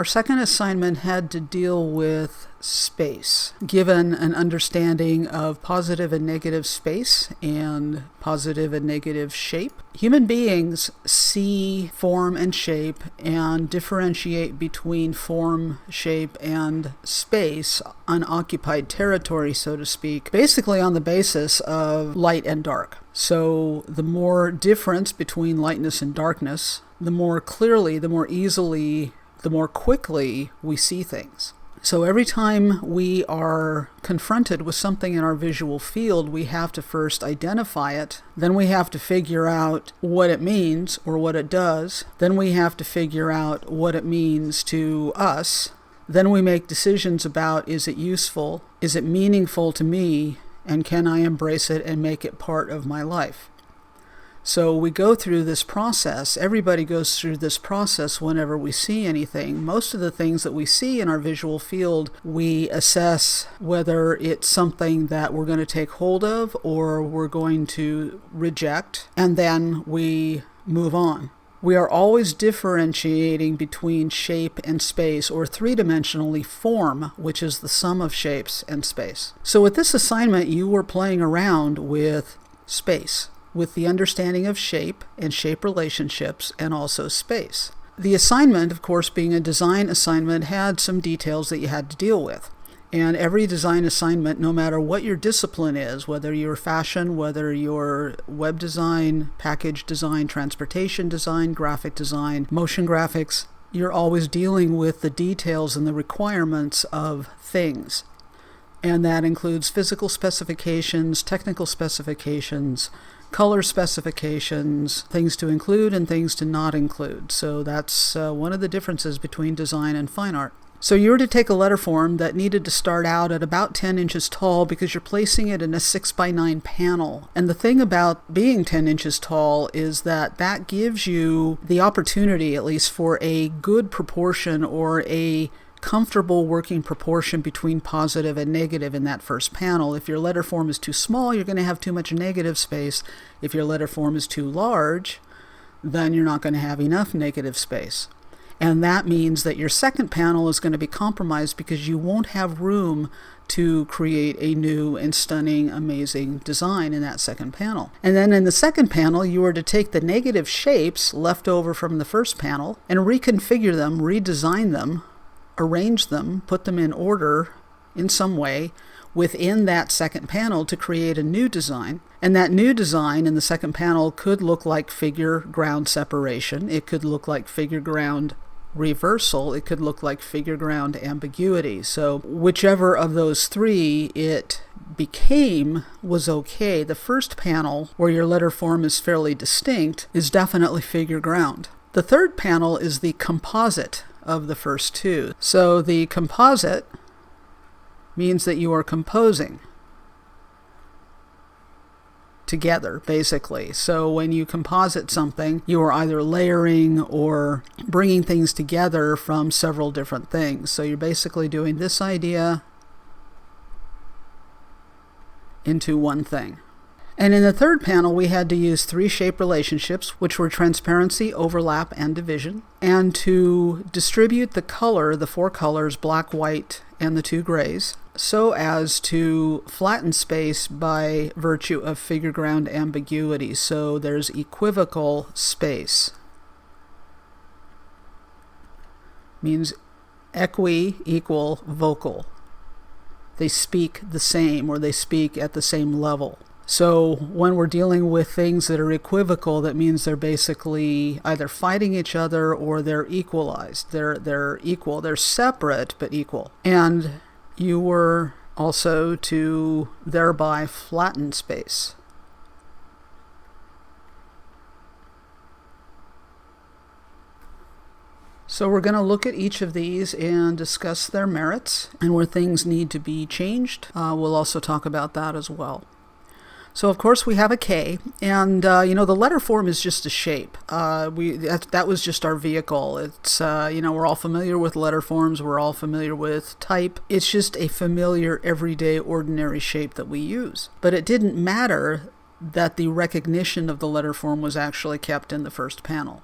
Our second assignment had to deal with space, given an understanding of positive and negative space and positive and negative shape. Human beings see form and shape and differentiate between form, shape, and space, unoccupied territory, so to speak, basically on the basis of light and dark. So the more difference between lightness and darkness, the more clearly, the more easily, the more quickly we see things. So every time we are confronted with something in our visual field, we have to first identify it. Then we have to figure out what it means or what it does. Then we have to figure out what it means to us. Then we make decisions about, is it useful? Is it meaningful to me? And can I embrace it and make it part of my life? So we go through this process. Everybody goes through this process whenever we see anything. Most of the things that we see in our visual field, we assess whether it's something that we're going to take hold of or we're going to reject, and then we move on. We are always differentiating between shape and space, or three-dimensionally form, which is the sum of shapes and space. So with this assignment, you were playing around with space, with the understanding of shape and shape relationships, and also space. The assignment, of course, being a design assignment, had some details that you had to deal with. And every design assignment, no matter what your discipline is, whether you're fashion, whether you're web design, package design, transportation design, graphic design, motion graphics, you're always dealing with the details and the requirements of things. And that includes physical specifications, technical specifications, color specifications, things to include and things to not include. So that's one of the differences between design and fine art. So you were to take a letter form that needed to start out at about 10 inches tall because you're placing it in a 6x9 panel. And the thing about being 10 inches tall is that gives you the opportunity, at least for a good proportion or a comfortable working proportion between positive and negative in that first panel. If your letter form is too small, you're going to have too much negative space. If your letter form is too large, then you're not going to have enough negative space. And that means that your second panel is going to be compromised because you won't have room to create a new and stunning, amazing design in that second panel. And then in the second panel, you are to take the negative shapes left over from the first panel and reconfigure them, redesign them, arrange them, put them in order in some way within that second panel to create a new design. And that new design in the second panel could look like figure ground separation. It could look like figure ground reversal. It could look like figure ground ambiguity. So whichever of those three it became was okay. The first panel, where your letter form is fairly distinct, is definitely figure ground. The third panel is the composite of the first two. So the composite means that you are composing together, basically. So when you composite something, you are either layering or bringing things together from several different things. So you're basically doing this idea into one thing. And in the third panel, we had to use three shape relationships, which were transparency, overlap, and division, and to distribute the color, the four colors, black, white, and the two grays, so as to flatten space by virtue of figure ground ambiguity. So there's equivocal space. Means equal, vocal. They speak the same, or they speak at the same level. So when we're dealing with things that are equivocal, that means they're basically either fighting each other or they're equalized. They're equal. They're separate but equal. And you were also to thereby flatten space. So we're going to look at each of these and discuss their merits and where things need to be changed. We'll also talk about that as well. So, of course, we have a K, and, the letter form is just a shape. That was just our vehicle. It's, we're all familiar with letter forms. We're all familiar with type. It's just a familiar, everyday, ordinary shape that we use. But it didn't matter that the recognition of the letter form was actually kept in the first panel.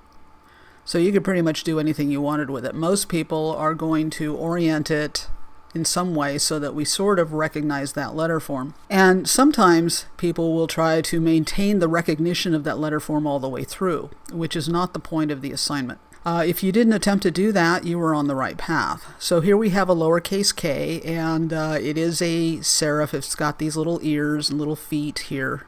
So you could pretty much do anything you wanted with it. Most people are going to orient it in some way so that we sort of recognize that letter form. And sometimes people will try to maintain the recognition of that letter form all the way through, which is not the point of the assignment. If you didn't attempt to do that, you were on the right path. So here we have a lowercase k, and it is a serif. It's got these little ears and little feet here.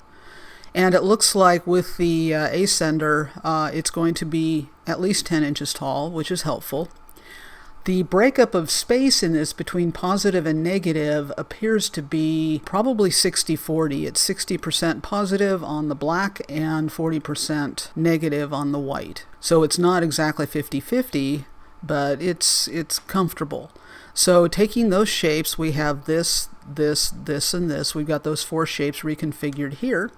And it looks like with the ascender, it's going to be at least 10 inches tall, which is helpful. The breakup of space in this between positive and negative appears to be probably 60-40. It's 60% positive on the black and 40% negative on the white. So it's not exactly 50-50, but it's comfortable. So taking those shapes, we have this, this, this, and this. We've got those 4 shapes reconfigured here.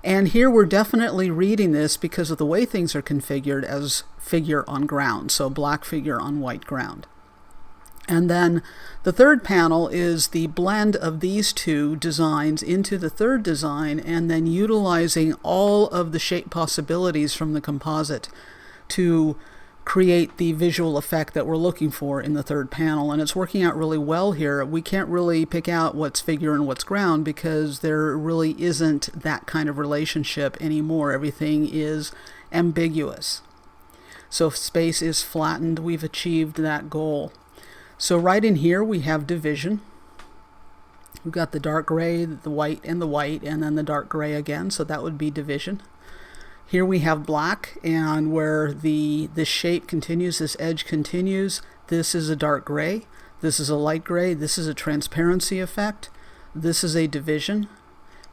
And here we're definitely reading this because of the way things are configured as figure on ground, so black figure on white ground. And then the third panel is the blend of these two designs into the third design, and then utilizing all of the shape possibilities from the composite to create the visual effect that we're looking for in the third panel. And it's working out really well here. We can't really pick out what's figure and what's ground because there really isn't that kind of relationship anymore. Everything is ambiguous. So if space is flattened, we've achieved that goal. So right in here we have division. We've got the dark gray, the white, and then the dark gray again, so that would be division. Here we have black, and where this shape continues, this edge continues, this is a dark gray, this is a light gray, this is a transparency effect, this is a division,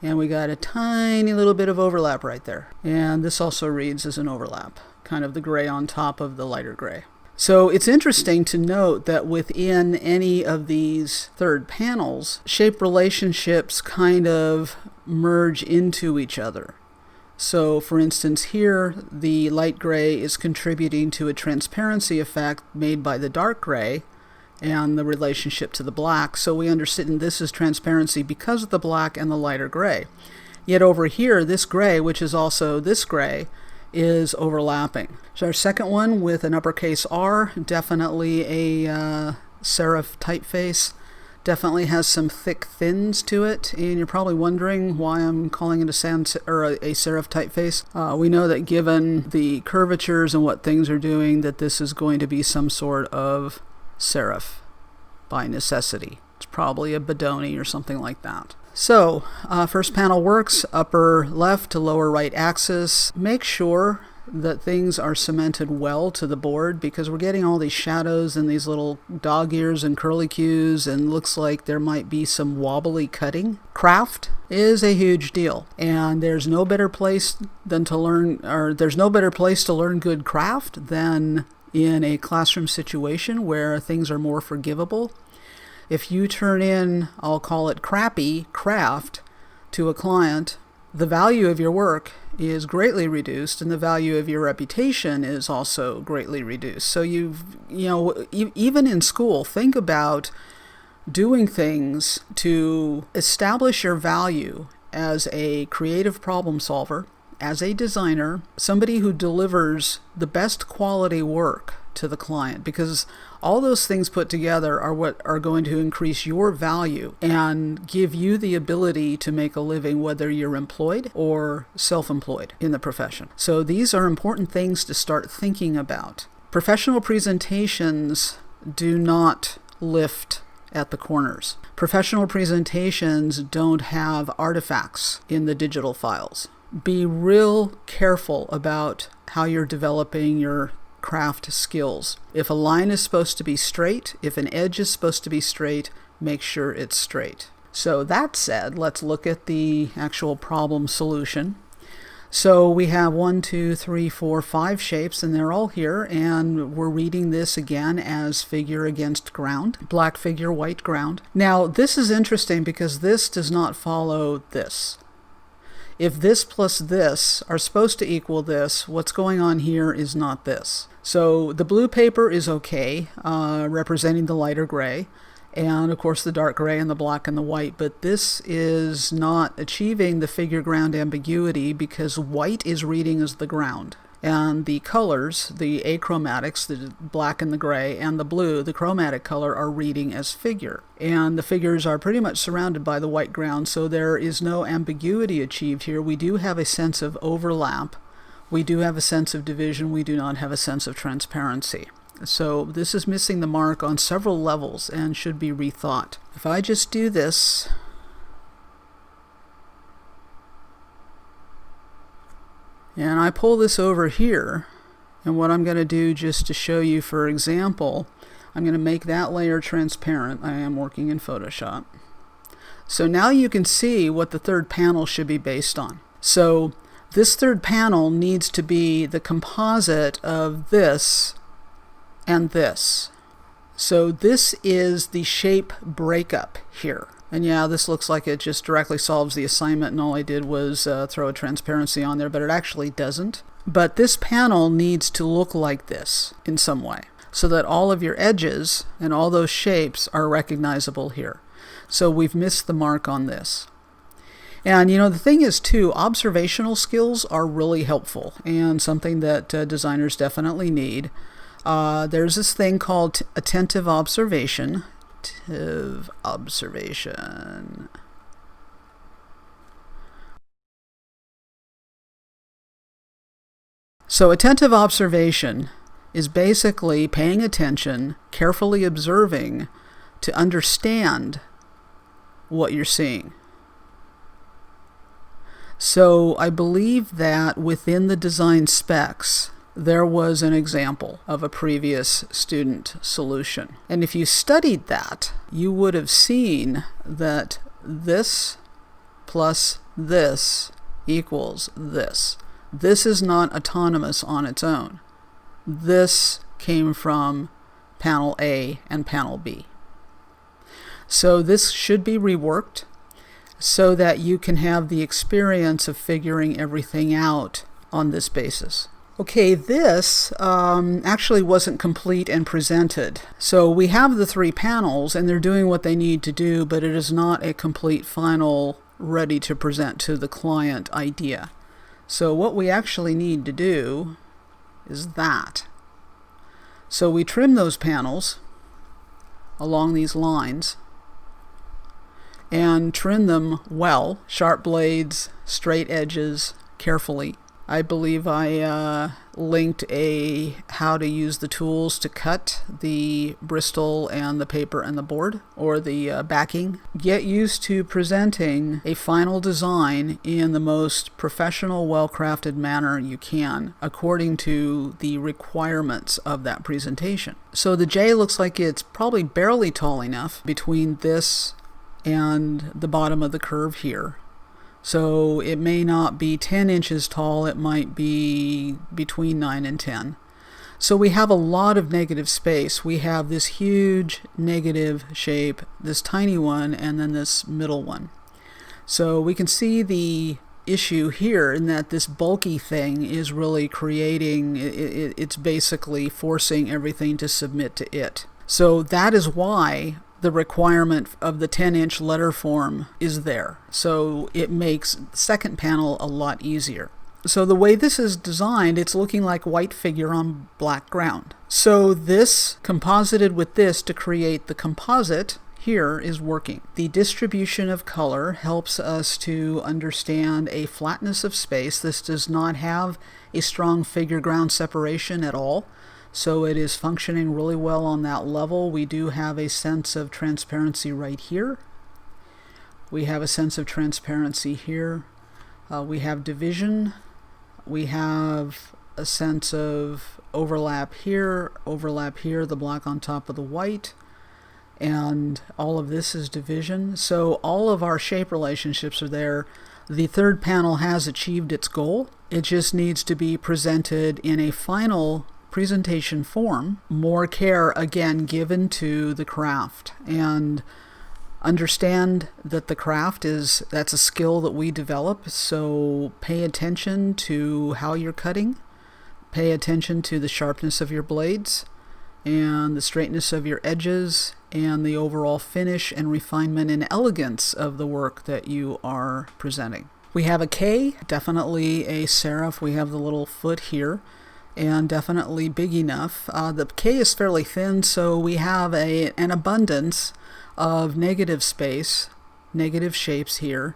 and we got a tiny little bit of overlap right there. And this also reads as an overlap, kind of the gray on top of the lighter gray. So it's interesting to note that within any of these third panels, shape relationships kind of merge into each other. So for instance here, the light gray is contributing to a transparency effect made by the dark gray and the relationship to the black. So we understand this is transparency because of the black and the lighter gray. Yet over here, this gray, which is also this gray, is overlapping. So our second one with an uppercase R, definitely a serif typeface. Definitely has some thick thins to it, and you're probably wondering why I'm calling it a serif typeface. We know that given the curvatures and what things are doing, that this is going to be some sort of serif by necessity. It's probably a Bodoni or something like that. So, first panel works, upper left to lower right axis. Make sure that things are cemented well to the board because we're getting all these shadows and these little dog ears and curlicues, and looks like there might be some wobbly cutting. Craft is a huge deal, and there's no better place to learn good craft than in a classroom situation where things are more forgivable. If you turn in, I'll call it crappy craft to a client, the value of your work is greatly reduced, and the value of your reputation is also greatly reduced. So even in school, think about doing things to establish your value as a creative problem solver, as a designer, somebody who delivers the best quality work to the client, because all those things put together are what are going to increase your value and give you the ability to make a living, whether you're employed or self-employed in the profession. So these are important things to start thinking about. Professional presentations do not lift at the corners. Professional presentations don't have artifacts in the digital files. Be real careful about how you're developing your craft skills. If a line is supposed to be straight, if an edge is supposed to be straight, make sure it's straight. So that said, let's look at the actual problem solution. So we have 1, 2, 3, 4, 5 shapes, and they're all here, and we're reading this again as figure against ground, black figure, white ground. Now this is interesting because this does not follow this. If this plus this are supposed to equal this, what's going on here is not this. So the blue paper is okay, representing the lighter gray, and of course the dark gray and the black and the white, but this is not achieving the figure ground ambiguity because white is reading as the ground. And the colors, the achromatics, the black and the gray, and the blue, the chromatic color, are reading as figure. And the figures are pretty much surrounded by the white ground, so there is no ambiguity achieved here. We do have a sense of overlap. We do have a sense of division. We do not have a sense of transparency. So this is missing the mark on several levels and should be rethought. If I just do this, and I pull this over here, and what I'm going to do, just to show you for example, I'm going to make that layer transparent. I am working in Photoshop. So now you can see what the third panel should be based on. So this third panel needs to be the composite of this and this. So this is the shape breakup here. And yeah, this looks like it just directly solves the assignment, and all I did was throw a transparency on there, but it actually doesn't. But this panel needs to look like this in some way, so that all of your edges and all those shapes are recognizable here. So we've missed the mark on this. And you know, the thing is too, observational skills are really helpful and something that designers definitely need. There's this thing called attentive observation. Attentive observation. So attentive observation is basically paying attention, carefully observing to understand what you're seeing. So I believe that within the design specs, there was an example of a previous student solution. And if you studied that, you would have seen that this plus this equals this. This is not autonomous on its own. This came from panel A and panel B. So this should be reworked so that you can have the experience of figuring everything out on this basis. Okay, this actually wasn't complete and presented. So we have the three panels and they're doing what they need to do, but it is not a complete final ready to present to the client idea. So what we actually need to do is that. So we trim those panels along these lines and trim them well, sharp blades, straight edges, carefully. I believe I linked a how to use the tools to cut the Bristol and the paper and the board, or the backing. Get used to presenting a final design in the most professional, well-crafted manner you can, according to the requirements of that presentation. So the J looks like it's probably barely tall enough between this and the bottom of the curve here. So it may not be 10 inches tall, it might be between 9 and 10. So we have a lot of negative space. We have this huge negative shape, this tiny one, and then this middle one. So we can see the issue here in that this bulky thing is really creating, it's basically forcing everything to submit to it. So that is why the requirement of the 10-inch letter form is there. So it makes the second panel a lot easier. So the way this is designed, it's looking like white figure on black ground. So this composited with this to create the composite here is working. The distribution of color helps us to understand a flatness of space. This does not have a strong figure ground separation at all. So it is functioning really well on that level. We do have a sense of transparency right here. We have a sense of transparency here. We have division. We have a sense of overlap here, the black on top of the white. And all of this is division. So all of our shape relationships are there. The third panel has achieved its goal. It just needs to be presented in a final presentation form, more care again given to the craft, and understand that the craft that's a skill that we develop. So pay attention to how you're cutting, pay attention to the sharpness of your blades and the straightness of your edges and the overall finish and refinement and elegance of the work that you are presenting. We have a K, definitely a serif. We have the little foot here, and definitely big enough. The K is fairly thin, so we have an abundance of negative space, negative shapes here,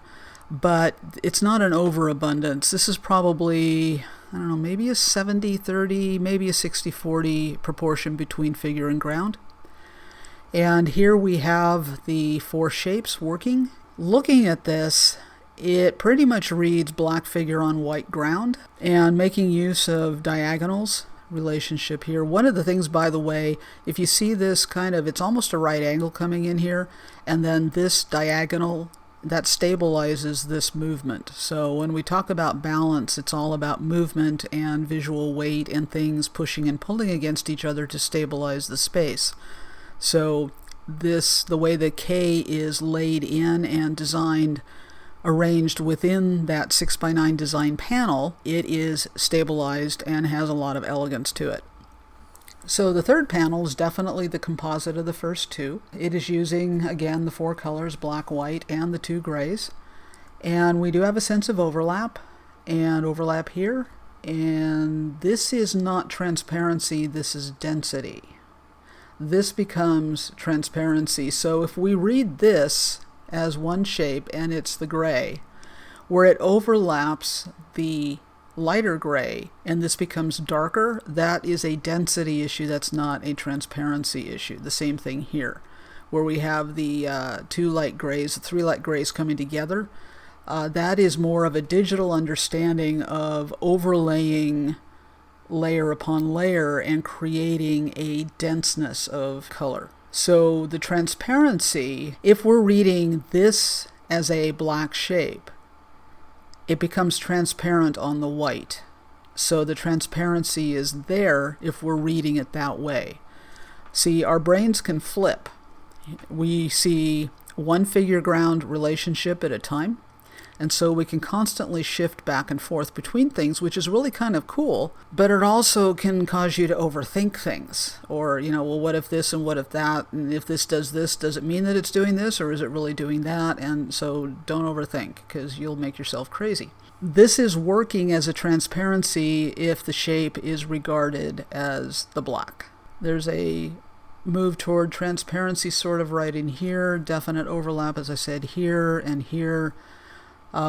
but it's not an overabundance. This is probably, I don't know, maybe a 70-30, maybe a 60-40 proportion between figure and ground. And here we have the four shapes working. Looking at this, it pretty much reads black figure on white ground, and making use of diagonals relationship here. One of the things, by the way, if you see this kind of, it's almost a right angle coming in here, and then this diagonal, that stabilizes this movement. So when we talk about balance, it's all about movement and visual weight and things pushing and pulling against each other to stabilize the space. So this, the way the K is laid in and designed, arranged within that 6x9 design panel, it is stabilized and has a lot of elegance to it. So the third panel is definitely the composite of the first two. It is using, again, the four colors, black, white, and the two grays. And we do have a sense of overlap, and overlap here. And this is not transparency, this is density. This becomes transparency. So if we read this as one shape, and it's the gray, where it overlaps the lighter gray and this becomes darker, that is a density issue, that's not a transparency issue. The same thing here, where we have the two light grays, the three light grays coming together. That is more of a digital understanding of overlaying layer upon layer and creating a denseness of color. So the transparency, if we're reading this as a black shape, it becomes transparent on the white. So the transparency is there if we're reading it that way. See, our brains can flip. We see one figure ground relationship at a time. And so we can constantly shift back and forth between things, which is really kind of cool, but it also can cause you to overthink things. Or, you know, well, what if this and what if that? And if this, does it mean that it's doing this, or is it really doing that? And so don't overthink, because you'll make yourself crazy. This is working as a transparency if the shape is regarded as the black. There's a move toward transparency sort of right in here, definite overlap, as I said, here and here.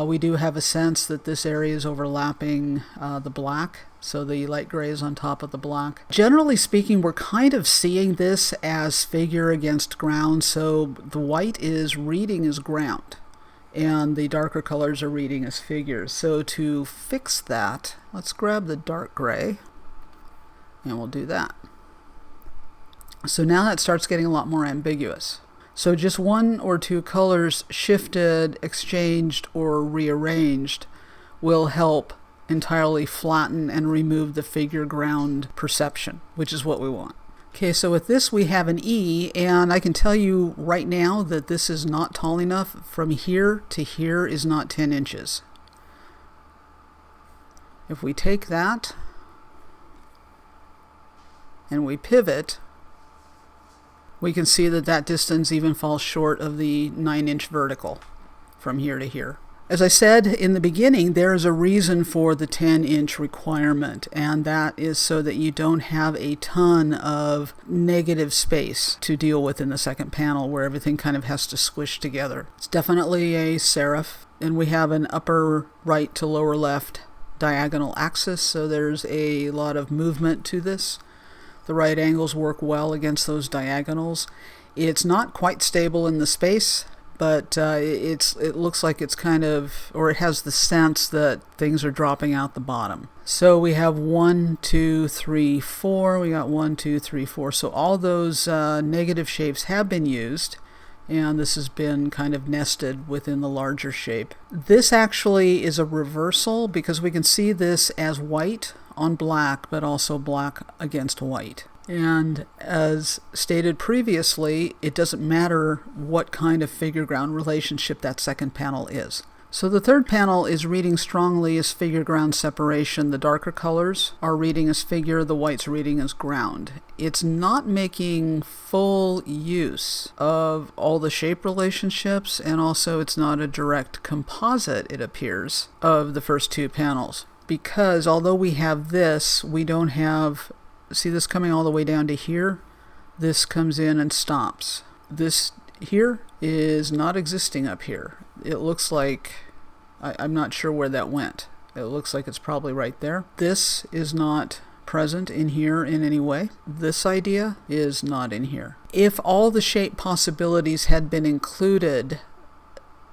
We do have a sense that this area is overlapping the black, so the light gray is on top of the black. Generally speaking, we're kind of seeing this as figure against ground, so the white is reading as ground, and the darker colors are reading as figures. So to fix that, let's grab the dark gray, and we'll do that. So now that starts getting a lot more ambiguous. So just one or two colors shifted, exchanged, or rearranged will help entirely flatten and remove the figure ground perception, which is what we want. Okay, so with this we have an E, and I can tell you right now that this is not tall enough. From here to here is not 10 inches. If we take that and we pivot, we can see that that distance even falls short of the 9-inch vertical from here to here. As I said in the beginning, there is a reason for the 10-inch requirement, and that is so that you don't have a ton of negative space to deal with in the second panel where everything kind of has to squish together. It's definitely a serif, and we have an upper right to lower left diagonal axis, so there's a lot of movement to this. The right angles work well against those diagonals. It's not quite stable in the space, but it looks like it's kind of, or it has the sense that things are dropping out the bottom. So we have 1, 2, 3, 4. We got 1, 2, 3, 4. So all those negative shapes have been used, and this has been kind of nested within the larger shape. This actually is a reversal because we can see this as white on black, but also black against white. And as stated previously, it doesn't matter what kind of figure ground relationship that second panel is. So the third panel is reading strongly as figure ground separation. The darker colors are reading as figure, the white's reading as ground. It's not making full use of all the shape relationships, and also it's not a direct composite, it appears, of the first two panels. Because although we have this, we don't have, see this coming all the way down to here? This comes in and stops. This here is not existing up here. It looks like, I'm not sure where that went. It looks like it's probably right there. This is not present in here in any way. This idea is not in here. If all the shape possibilities had been included,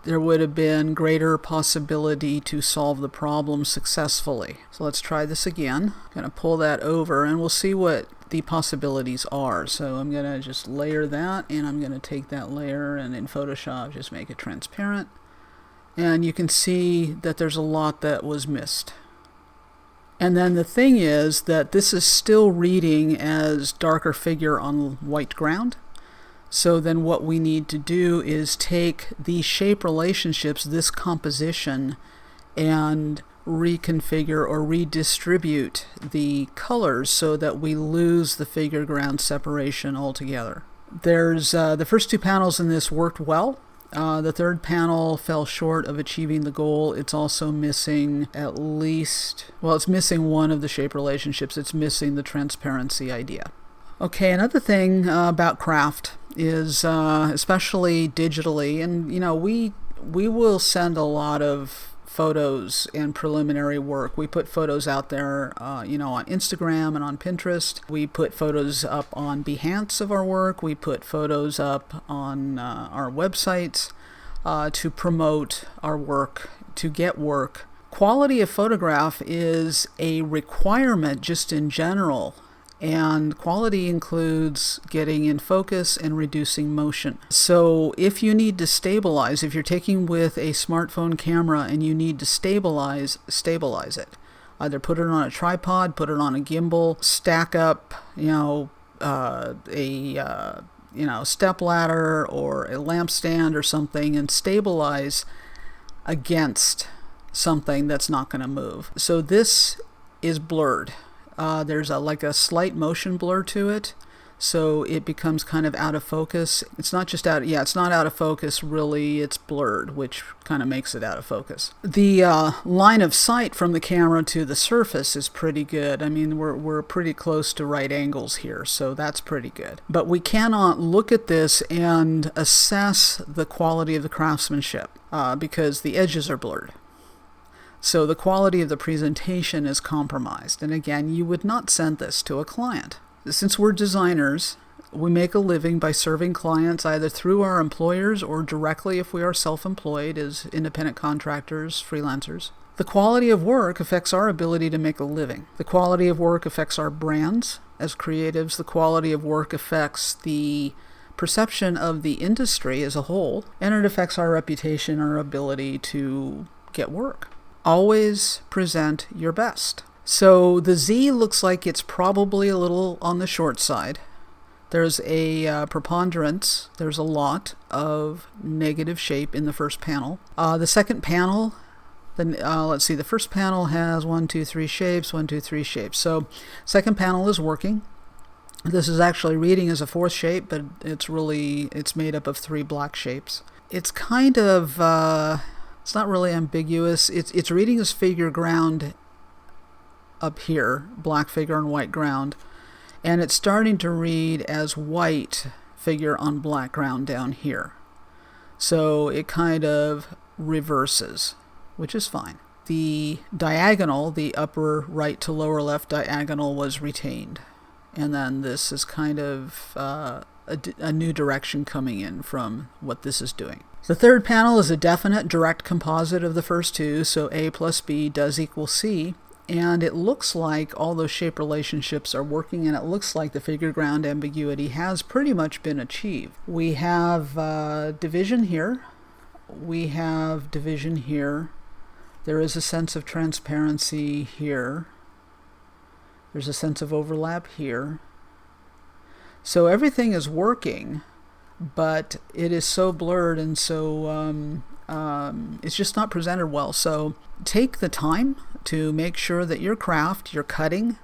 there would have been greater possibility to solve the problem successfully. So let's try this again. I'm going to pull that over and we'll see what the possibilities are. So I'm going to just layer that, and I'm going to take that layer and in Photoshop just make it transparent. And you can see that there's a lot that was missed. And then the thing is that this is still reading as darker figure on white ground. So then what we need to do is take these shape relationships, this composition, and reconfigure or redistribute the colors so that we lose the figure ground separation altogether. There's the first two panels in this worked well. The third panel fell short of achieving the goal. It's also missing at least, well, it's missing one of the shape relationships. It's missing the transparency idea. Okay, another thing about craft is, especially digitally, and you know, we will send a lot of photos and preliminary work. We put photos out there, on Instagram and on Pinterest. We put photos up on Behance of our work. We put photos up on our websites to promote our work, to get work. Quality of photograph is a requirement just in general. And quality includes getting in focus and reducing motion. So if you need to stabilize, if you're taking with a smartphone camera and you need to stabilize it. Either put it on a tripod, put it on a gimbal, stack up, a step ladder or a lampstand or something and stabilize against something that's not going to move. So this is blurred. There's like a slight motion blur to it, so it becomes kind of out of focus. It's not just it's not out of focus really, it's blurred, which kind of makes it out of focus. The line of sight from the camera to the surface is pretty good. I mean, we're pretty close to right angles here, so that's pretty good. But we cannot look at this and assess the quality of the craftsmanship because the edges are blurred. So the quality of the presentation is compromised. And again, you would not send this to a client. Since we're designers, we make a living by serving clients either through our employers or directly if we are self-employed as independent contractors, freelancers. The quality of work affects our ability to make a living. The quality of work affects our brands as creatives. The quality of work affects the perception of the industry as a whole, and it affects our reputation, our ability to get work. Always present your best. So the Z looks like it's probably a little on the short side. There's a preponderance, there's a lot of negative shape in the first panel. The second panel, let's see, the first panel has 1, 2, 3 shapes, 1, 2, 3 shapes. So second panel is working. This is actually reading as a fourth shape, but it's made up of 3 black shapes. It's kind of, it's not really ambiguous. It's reading as figure ground up here, black figure on white ground, and it's starting to read as white figure on black ground down here. So it kind of reverses, which is fine. The diagonal, the upper right to lower left diagonal, was retained. And then this is kind of a new direction coming in from what this is doing. The third panel is a definite direct composite of the first two, so A plus B does equal C, and it looks like all those shape relationships are working, and it looks like the figure ground ambiguity has pretty much been achieved. We have division here. We have division here. There is a sense of transparency here. There's a sense of overlap here. So everything is working, but it is so blurred and so It's just not presented well. So take the time to make sure that your craft, your cutting,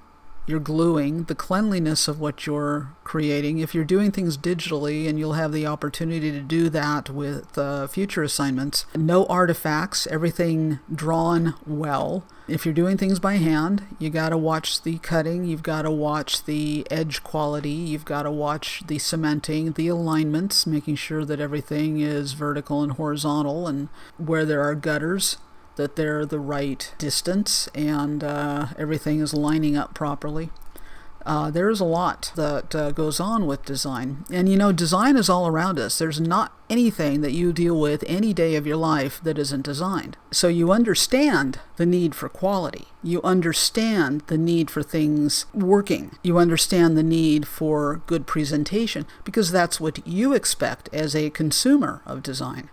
your gluing, the cleanliness of what you're creating. If you're doing things digitally, and you'll have the opportunity to do that with future assignments, no artifacts, everything drawn well. If you're doing things by hand, you got to watch the cutting, you've got to watch the edge quality, you've got to watch the cementing, the alignments, making sure that everything is vertical and horizontal, and where there are gutters, that they're the right distance, and everything is lining up properly. There's a lot that goes on with design. And design is all around us. There's not anything that you deal with any day of your life that isn't designed. So you understand the need for quality. You understand the need for things working. You understand the need for good presentation, because that's what you expect as a consumer of design.